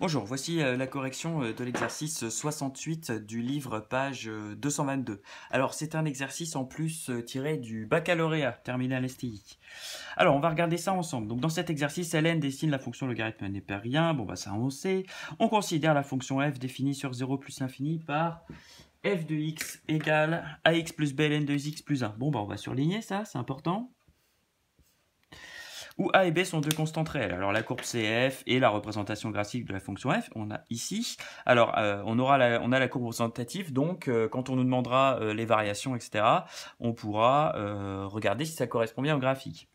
Bonjour, voici la correction de l'exercice 68 du livre page 222. Alors c'est un exercice en plus tiré du baccalauréat, terminal STI. Alors on va regarder ça ensemble. Donc dans cet exercice, Hélène dessine la fonction logarithme népérien, bon bah ça on sait. On considère la fonction f définie sur 0 plus l'infini par f de x égale ax plus b ln de x plus 1. Bon bah on va surligner ça, c'est important. Où a et b sont deux constantes réelles. Alors la courbe CF et la représentation graphique de la fonction f, on a ici. Alors on a la courbe représentative, donc quand on nous demandera les variations, etc., on pourra regarder si ça correspond bien au graphique.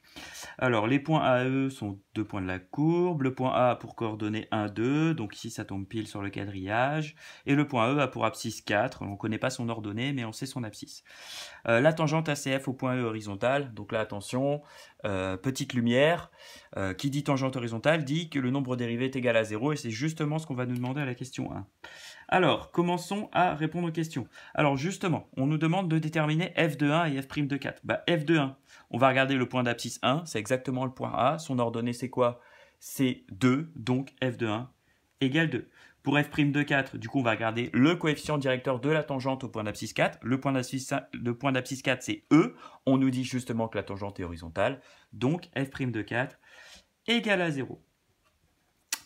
Alors les points A et E sont deux points de la courbe. Le point A a pour coordonnées 1, 2, donc ici ça tombe pile sur le quadrillage. Et le point E a pour abscisse 4, on ne connaît pas son ordonnée, mais on sait son abscisse. La tangente ACF au point E horizontale, donc là attention, petite lumière, qui dit tangente horizontale dit que le nombre dérivé est égal à 0, et c'est justement ce qu'on va nous demander à la question 1. Alors, commençons à répondre aux questions. Alors justement, on nous demande de déterminer f de 1 et f' de 4. F de 1, on va regarder le point d'abscisse 1, c'est exactement le point A. Son ordonnée c'est quoi? C'est 2, donc f de 1 égale 2. Pour f' de 4, du coup, on va regarder le coefficient directeur de la tangente au point d'abscisse 4. Le point d'abscisse 4, c'est E. On nous dit justement que la tangente est horizontale. Donc, f' de 4 égale à 0.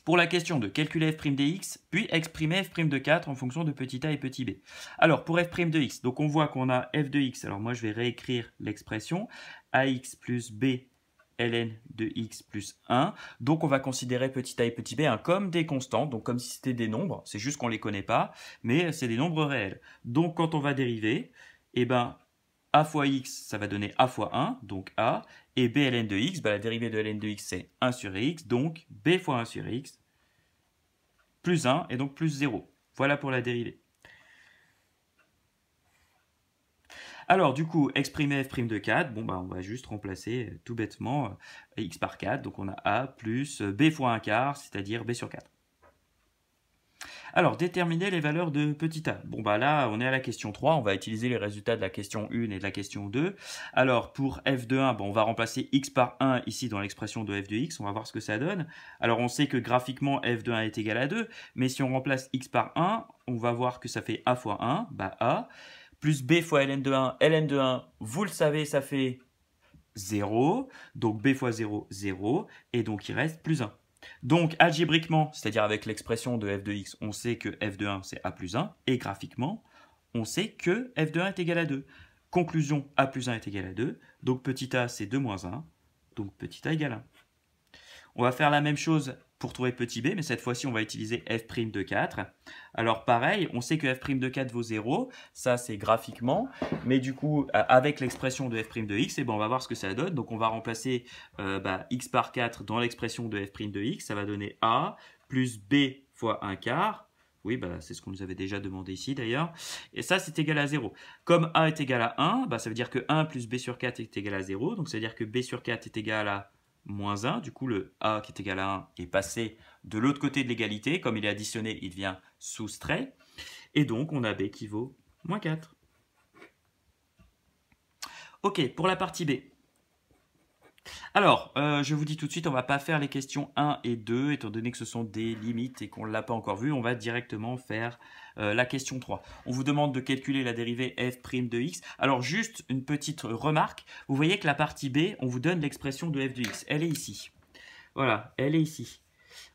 Pour la question de calculer f' de x, puis exprimer f' de 4 en fonction de petit a et petit b. Alors, pour f' de x, donc on voit qu'on a f de x. Alors moi, je vais réécrire l'expression. Ax plus b ln de x plus 1. Donc, on va considérer petit a et petit b comme des constantes, donc comme si c'était des nombres. C'est juste qu'on ne les connaît pas, mais c'est des nombres réels. Donc, quand on va dériver, eh ben, a fois x, ça va donner a fois 1, donc a, et b ln de x, la dérivée de ln de x, c'est 1 sur x, donc b fois 1 sur x, plus 1, et donc plus 0. Voilà pour la dérivée. Alors, du coup, exprimer f' de 4, bon, on va juste remplacer tout bêtement x par 4. Donc, on a a plus b fois 1 quart, c'est-à-dire b sur 4. Alors, déterminer les valeurs de petit a. Bon, là, on est à la question 3. On va utiliser les résultats de la question 1 et de la question 2. Alors, pour f de 1, on va remplacer x par 1 ici dans l'expression de f de x. On va voir ce que ça donne. Alors, on sait que graphiquement, f de 1 est égal à 2. Mais si on remplace x par 1, on va voir que ça fait a fois 1, a. Plus b fois ln de 1. ln de 1, vous le savez, ça fait 0. Donc, b fois 0, 0. Et donc, il reste plus 1. Donc, algébriquement, c'est-à-dire avec l'expression de f de x, on sait que f de 1, c'est a plus 1. Et graphiquement, on sait que f de 1 est égal à 2. Conclusion, a plus 1 est égal à 2. Donc, petit a, c'est 2 moins 1. Donc, petit a égale 1. On va faire la même chose pour trouver petit b, mais cette fois-ci, on va utiliser f' de 4. Alors pareil, on sait que f' de 4 vaut 0, ça c'est graphiquement, mais du coup, avec l'expression de f' de x, on va voir ce que ça donne. Donc on va remplacer x par 4 dans l'expression de f' de x, ça va donner a plus b fois 1 quart. Oui, c'est ce qu'on nous avait déjà demandé ici d'ailleurs. Et ça, c'est égal à 0. Comme a est égal à 1, ça veut dire que 1 plus b sur 4 est égal à 0. Donc ça veut dire que b sur 4 est égal à moins 1, du coup le a qui est égal à 1 est passé de l'autre côté de l'égalité, comme il est additionné, il devient soustrait, et donc on a b qui vaut moins 4. Ok, pour la partie b. Alors, je vous dis tout de suite, on ne va pas faire les questions 1 et 2, étant donné que ce sont des limites et qu'on ne l'a pas encore vu, on va directement faire la question 3. On vous demande de calculer la dérivée f' de x. Alors, juste une petite remarque, vous voyez que la partie b, on vous donne l'expression de f de x. Elle est ici. Voilà, elle est ici.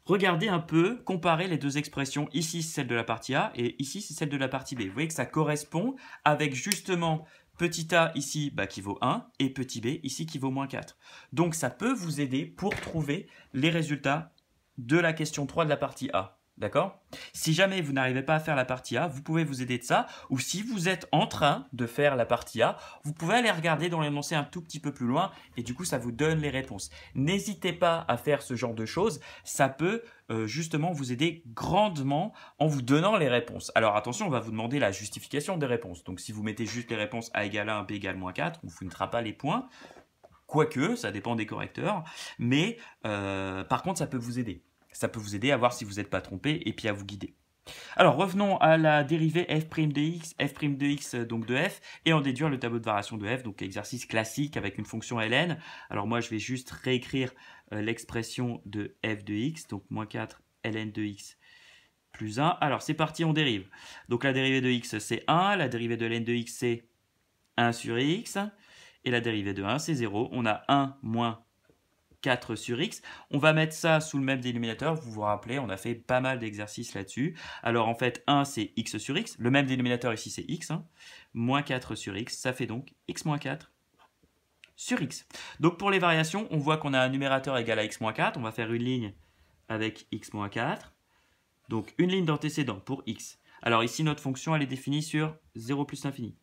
Regardez un peu, comparez les deux expressions. Ici, c'est celle de la partie A et ici, c'est celle de la partie B. Vous voyez que ça correspond avec justement petit a ici qui vaut 1 et petit b ici qui vaut moins 4. Donc, ça peut vous aider pour trouver les résultats de la question 3 de la partie A. D'accord? Si jamais vous n'arrivez pas à faire la partie A, vous pouvez vous aider de ça. Ou si vous êtes en train de faire la partie A, vous pouvez aller regarder dans l'énoncé un tout petit peu plus loin et du coup, ça vous donne les réponses. N'hésitez pas à faire ce genre de choses. Ça peut justement vous aider grandement en vous donnant les réponses. Alors attention, on va vous demander la justification des réponses. Donc si vous mettez juste les réponses A égale 1, B égale moins 4, on ne vous mettra pas les points. Quoique, ça dépend des correcteurs. Mais par contre, ça peut vous aider. Ça peut vous aider à voir si vous n'êtes pas trompé et puis à vous guider. Alors revenons à la dérivée f' de x donc de f, et en déduire le tableau de variation de f, donc exercice classique avec une fonction ln. Alors moi je vais juste réécrire l'expression de f de x, donc moins 4 ln de x plus 1. Alors, c'est parti, on dérive. Donc, la dérivée de x, c'est 1. La dérivée de ln de x, c'est 1 sur x. Et la dérivée de 1, c'est 0. On a 1 moins 4 sur x. On va mettre ça sous le même dénominateur. Vous vous rappelez, on a fait pas mal d'exercices là-dessus. Alors, en fait, 1, c'est x sur x. Le même dénominateur ici, c'est x. Moins 4 sur x, ça fait donc x moins 4 sur x. Donc, pour les variations, on voit qu'on a un numérateur égal à x moins 4. On va faire une ligne avec x moins 4. Donc, une ligne d'antécédent pour x. Alors ici, notre fonction, elle est définie sur 0 plus l'infini.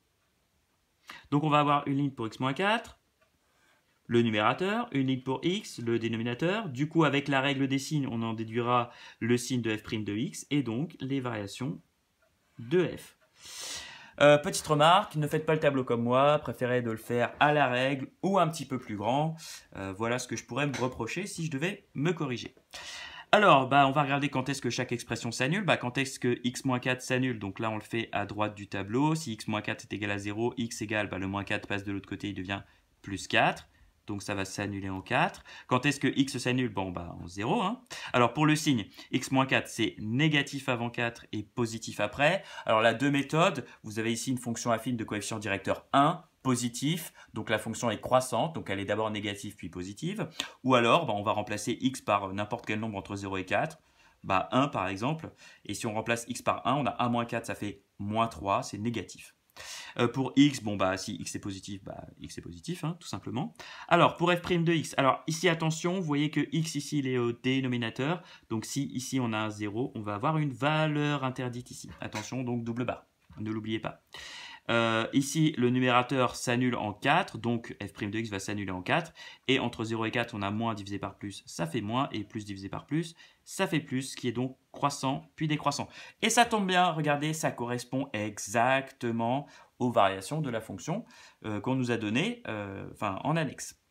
Donc, on va avoir une ligne pour x moins 4, le numérateur, une ligne pour x, le dénominateur. Du coup, avec la règle des signes, on en déduira le signe de f' de x et donc les variations de f. Petite remarque, ne faites pas le tableau comme moi, préférez de le faire à la règle ou un petit peu plus grand. Voilà ce que je pourrais me reprocher si je devais me corriger. Alors, on va regarder quand est-ce que chaque expression s'annule. Quand est-ce que x-4 s'annule? Donc là, on le fait à droite du tableau. Si x-4 est égal à 0, x égale, le moins 4 passe de l'autre côté, il devient plus 4. Donc ça va s'annuler en 4. Quand est-ce que x s'annule? En 0. Alors pour le signe, x-4, c'est négatif avant 4 et positif après. Alors là, deux méthodes. Vous avez ici une fonction affine de coefficient directeur 1. Positif, donc la fonction est croissante, donc elle est d'abord négative puis positive. Ou alors, on va remplacer x par n'importe quel nombre entre 0 et 4, 1 par exemple. Et si on remplace x par 1, on a 1 moins 4, ça fait moins 3, c'est négatif. Pour x, si x est positif, x est positif, tout simplement. Alors, pour f' de x, alors ici, attention, vous voyez que x ici, il est au dénominateur. Donc si ici, on a un 0, on va avoir une valeur interdite ici. Attention, donc double barre, ne l'oubliez pas. Ici, le numérateur s'annule en 4, donc f' de x va s'annuler en 4. Et entre 0 et 4, on a moins divisé par plus, ça fait moins, et plus divisé par plus, ça fait plus, qui est donc croissant, puis décroissant. Et ça tombe bien, regardez, ça correspond exactement aux variations de la fonction qu'on nous a données en annexe.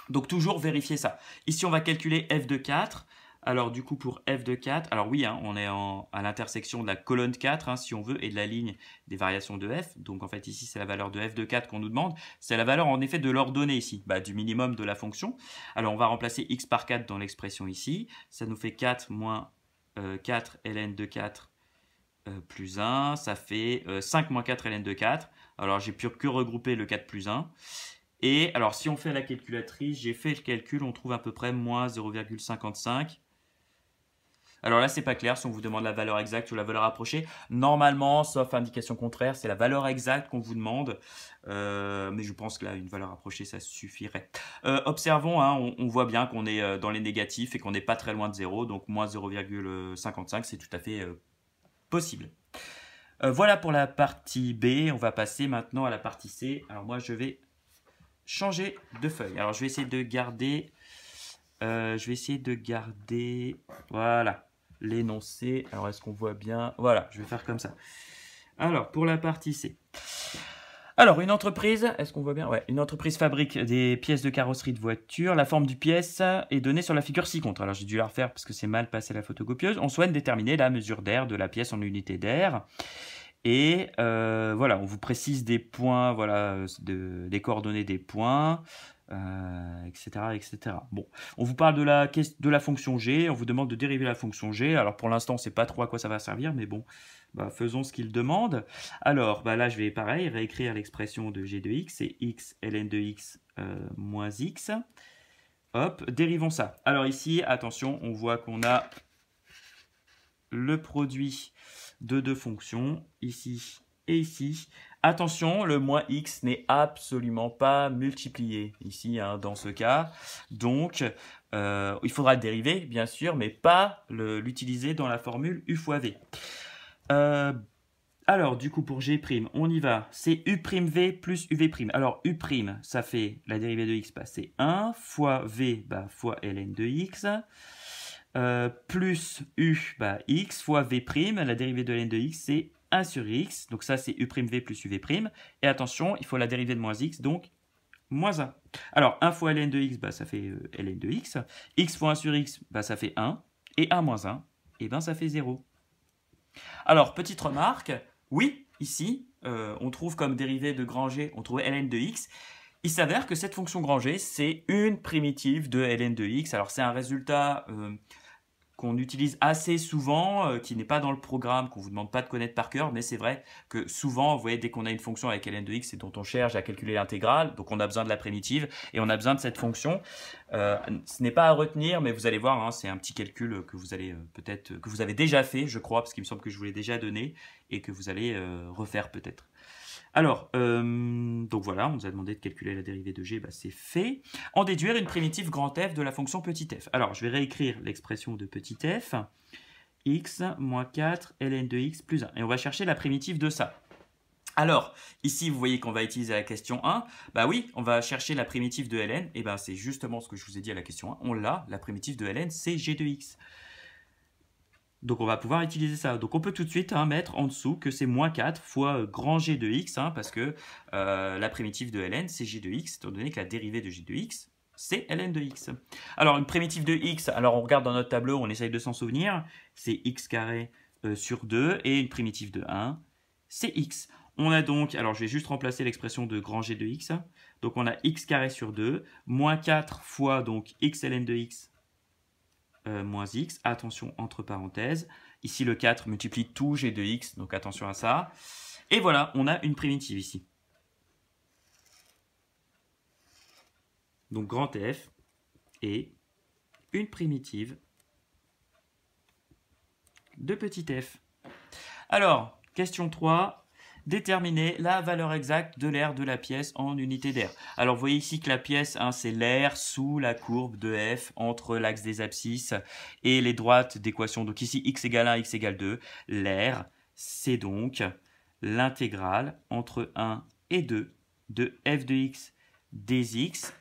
Donc toujours vérifier ça. Ici, on va calculer f de 4. Alors du coup pour f de 4, alors oui, on est à l'intersection de la colonne 4 si on veut et de la ligne des variations de f. Donc en fait ici c'est la valeur de f de 4 qu'on nous demande. C'est la valeur en effet de l'ordonnée ici, du minimum de la fonction. Alors on va remplacer x par 4 dans l'expression ici. Ça nous fait 4 moins 4 ln de 4 plus 1. Ça fait 5 moins 4 ln de 4. Alors j'ai pu que regrouper le 4 plus 1. Et alors si on fait à la calculatrice, j'ai fait le calcul, on trouve à peu près moins 0,55. Alors là, c'est pas clair si on vous demande la valeur exacte ou la valeur approchée. Normalement, sauf indication contraire, c'est la valeur exacte qu'on vous demande. Mais je pense que là, une valeur approchée, ça suffirait. Observons, on voit bien qu'on est dans les négatifs et qu'on n'est pas très loin de 0. Donc, moins 0,55, c'est tout à fait possible. Voilà pour la partie B. On va passer maintenant à la partie C. Alors moi, je vais changer de feuille. Alors, je vais essayer de garder... voilà, l'énoncé. Alors, est-ce qu'on voit bien? Voilà, je vais faire comme ça. Alors, pour la partie C. Alors, une entreprise, est-ce qu'on voit bien? Ouais, une entreprise fabrique des pièces de carrosserie de voiture. La forme du pièce est donnée sur la figure ci-contre. Alors, j'ai dû la refaire parce que c'est mal passé la photocopieuse. On souhaite déterminer la mesure d'air de la pièce en unité d'air. Et voilà, on vous précise des points, voilà, des coordonnées des points. Etc., etc. Bon, on vous parle de la fonction g, on vous demande de dériver la fonction g. Alors pour l'instant, on ne sait pas trop à quoi ça va servir, mais bon, faisons ce qu'il demande. Alors là, je vais pareil, réécrire l'expression de g de x, c'est x ln de x moins x. Hop, dérivons ça. Alors ici, attention, on voit qu'on a le produit de deux fonctions, ici et ici. Attention, le moins x n'est absolument pas multiplié ici, dans ce cas. Donc, il faudra le dériver, bien sûr, mais pas l'utiliser dans la formule u fois v. Alors, du coup, pour g', on y va. C'est u'v plus uv'. Alors, u', ça fait la dérivée de x, c'est 1, fois v, fois ln de x. Plus u, x, fois v', la dérivée de ln de x, c'est 1 sur x, donc ça c'est u'v plus uv', et attention, il faut la dérivée de moins x, donc moins 1. Alors 1 fois ln de x, ça fait ln de x fois 1 sur x, ça fait 1, et 1 moins 1, et ça fait 0. Alors, petite remarque, oui, ici, on trouve comme dérivée de grand G, on trouve ln de x. Il s'avère que cette fonction grand G, c'est une primitive de ln de x. Alors c'est un résultat qu'on utilise assez souvent, qui n'est pas dans le programme, qu'on ne vous demande pas de connaître par cœur, mais c'est vrai que souvent, vous voyez, dès qu'on a une fonction avec ln de x et dont on cherche à calculer l'intégrale, donc on a besoin de la primitive et on a besoin de cette fonction. Ce n'est pas à retenir, mais vous allez voir, hein, c'est un petit calcul que vous allez peut-être, que vous avez déjà fait, je crois, parce qu'il me semble que je vous l'ai déjà donné et que vous allez refaire peut-être. Alors, donc voilà, on nous a demandé de calculer la dérivée de g, bah c'est fait. En déduire une primitive grand f de la fonction petit f. Alors, je vais réécrire l'expression de petit f, x moins 4 ln de x plus 1. Et on va chercher la primitive de ça. Alors, ici, vous voyez qu'on va utiliser la question 1. Bah oui, on va chercher la primitive de ln. Et ben c'est justement ce que je vous ai dit à la question 1. On l'a, la primitive de ln, c'est g de x. Donc on va pouvoir utiliser ça. Donc on peut tout de suite mettre en dessous que c'est moins 4 fois grand g de x, parce que la primitive de ln, c'est g de x, étant donné que la dérivée de g de x, c'est ln de x. Alors une primitive de x, alors on regarde dans notre tableau, on essaye de s'en souvenir, c'est x carré sur 2, et une primitive de 1, c'est x. On a donc, alors je vais juste remplacer l'expression de grand g de x, donc on a x carré sur 2, moins 4 fois donc x ln de x, moins x, attention entre parenthèses, ici le 4 multiplie tout g de x, donc attention à ça, et voilà, on a une primitive ici. Donc grand F est une primitive de petit f. Alors, question 3, déterminer la valeur exacte de l'aire de la pièce en unité d'aire. Alors, vous voyez ici que la pièce, c'est l'aire sous la courbe de f entre l'axe des abscisses et les droites d'équation. Donc ici, x égale 1, x égale 2. L'aire, c'est donc l'intégrale entre 1 et 2 de f de x dx,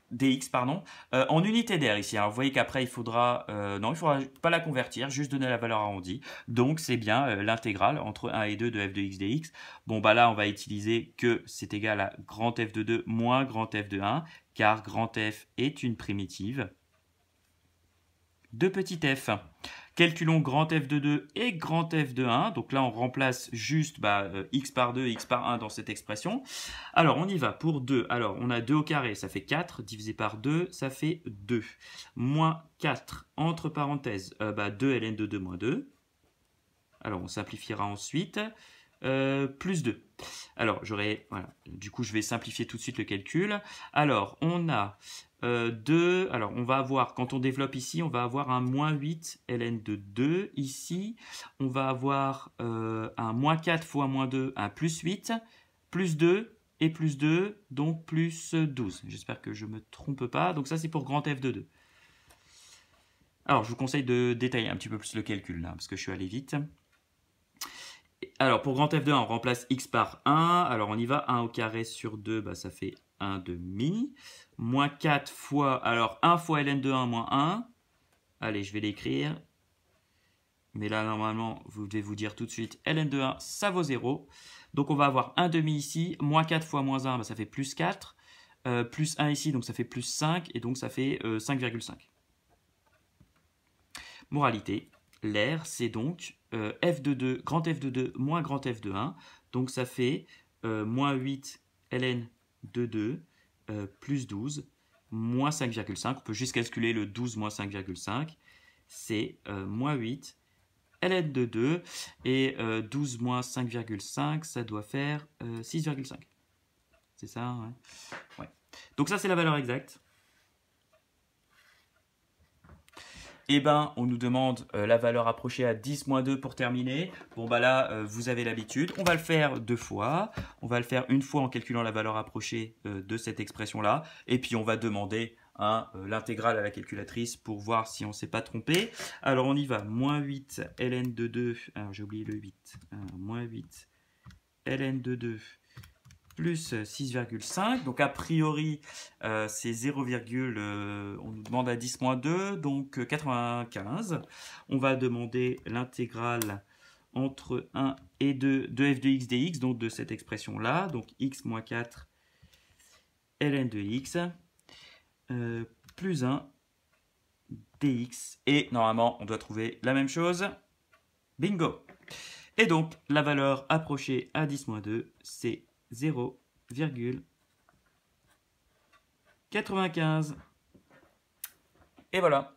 en unité d'aire ici. Alors, vous voyez qu'après, il faudra pas la convertir, juste donner la valeur arrondie. Donc, c'est bien l'intégrale entre 1 et 2 de f de x dx. Bon, bah là, on va utiliser que c'est égal à grand f de 2 moins grand f de 1, car grand f est une primitive de petit f. Calculons grand f de 2 et grand f de 1. Donc là, on remplace juste x par 2, x par 1 dans cette expression. Alors, on y va pour 2. Alors, on a 2 au carré, ça fait 4. Divisé par 2, ça fait 2. Moins 4, entre parenthèses, 2 ln de 2 moins 2. Alors, on simplifiera ensuite. Plus 2. Alors, voilà. Du coup, je vais simplifier tout de suite le calcul. Alors, on a 2. Alors, on va avoir, quand on développe ici, on va avoir un moins 8 ln de 2. Ici, on va avoir un moins 4 fois moins 2, un plus 8, plus 2 et plus 2, donc plus 12. J'espère que je ne me trompe pas. Donc, ça, c'est pour grand f de 2. Alors, je vous conseille de détailler un petit peu plus le calcul, là, parce que je suis allé vite. Alors, pour grand f de 1, on remplace x par 1. Alors, on y va. 1 au carré sur 2, ça fait 1 demi. Moins 4 fois... Alors, 1 fois ln de 1 moins 1. Allez, je vais l'écrire. Mais là, normalement, vous devez vous dire tout de suite, ln de 1, ça vaut 0. Donc, on va avoir 1 demi ici. Moins 4 fois moins 1, ça fait plus 4. Plus 1 ici, donc ça fait plus 5. Et donc, ça fait 5,5. Moralité. L'aire, c'est donc f de 2, grand f de 2 moins grand f de 1. Donc ça fait moins 8 ln de 2 plus 12 moins 5,5. On peut juste calculer le 12 moins 5,5. C'est moins 8 ln de 2. Et 12 moins 5,5, ça doit faire 6,5. C'est ça, ouais. Donc ça, c'est la valeur exacte. Eh ben, on nous demande la valeur approchée à 10 moins 2 pour terminer. Bon, bah là, vous avez l'habitude. On va le faire 2 fois. On va le faire une fois en calculant la valeur approchée de cette expression-là. Et puis, on va demander l'intégrale à la calculatrice pour voir si on ne s'est pas trompé. Alors, on y va. Moins 8 ln de 2. Alors, j'ai oublié le 8. Moins 8 ln de 2. Plus 6,5, donc a priori c'est 0, on nous demande à 10 moins 2, donc 95. On va demander l'intégrale entre 1 et 2 de f de x dx, donc de cette expression-là, donc x moins 4 ln de x, plus 1 dx, et normalement on doit trouver la même chose, bingo. Et donc la valeur approchée à 10 moins 2, c'est 0,95. Et voilà.